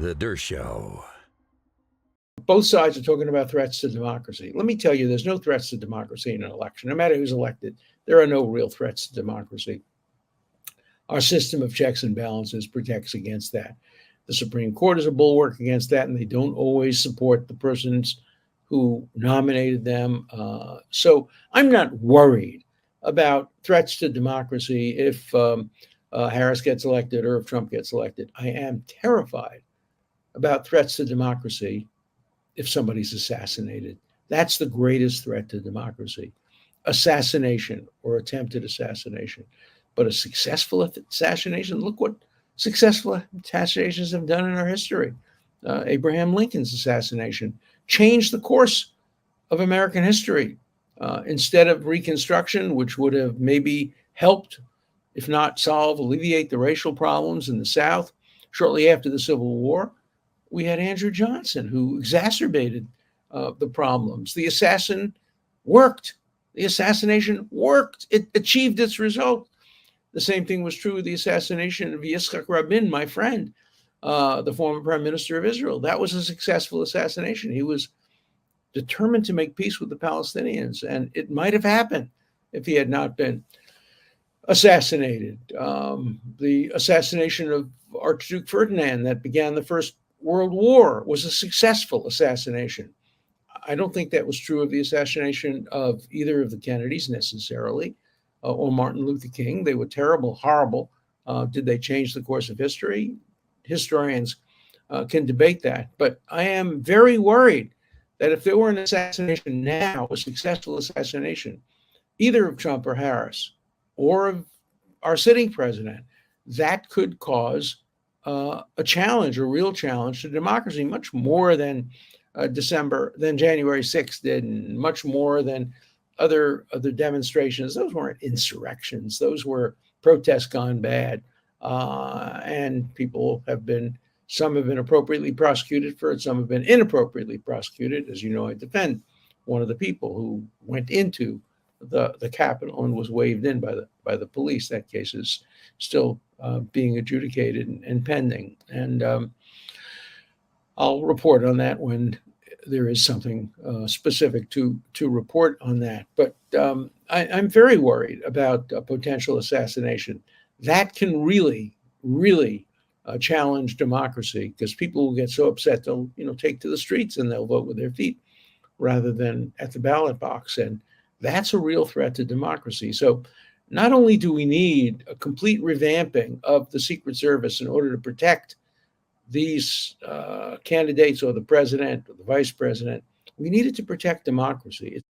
The Dershow. Both sides are talking about threats to democracy. Let me tell you, there's no threats to democracy in an election. No matter who's elected, there are no real threats to democracy. Our system of checks and balances protects against that. The Supreme Court is a bulwark against that, and they don't always support the persons who nominated them. So I'm not worried about threats to democracy if Harris gets elected or if Trump gets elected. I am terrified about threats to democracy if somebody's assassinated. That's the greatest threat to democracy. Assassination or attempted assassination. But a successful assassination, look what successful assassinations have done in our history. Abraham Lincoln's assassination changed the course of American history. Instead of Reconstruction, which would have maybe helped, if not alleviate the racial problems in the South, shortly after the Civil War, we had Andrew Johnson, who exacerbated the problems. The assassin worked. The assassination worked. It achieved its result. The same thing was true with the assassination of Yitzhak Rabin, my friend, the former prime minister of Israel. That was a successful assassination. He was determined to make peace with the Palestinians, and it might have happened if he had not been assassinated. The assassination of Archduke Ferdinand that began the First World War was a successful assassination. I don't think that was true of the assassination of either of the Kennedys necessarily, or Martin Luther King. They were terrible, horrible. Did they change the course of history? Historians can debate that. But I am very worried that if there were an assassination now, a successful assassination, either of Trump or Harris, or of our sitting president, that could cause a challenge, a real challenge to democracy, much more than January 6th did, and much more than other demonstrations. Those weren't insurrections. Those were protests gone bad. And some have been appropriately prosecuted for it. Some have been inappropriately prosecuted. As you know, I defend one of the people who went into the Capitol and was waved in by the police. That case is still being adjudicated and pending. And I'll report on that when there is something specific to report on that. But I'm very worried about a potential assassination. That can really, really challenge democracy, because people will get so upset they'll take to the streets and they'll vote with their feet rather than at the ballot box. And that's a real threat to democracy. So not only do we need a complete revamping of the Secret Service in order to protect these candidates or the president or the vice president, we needed to protect democracy.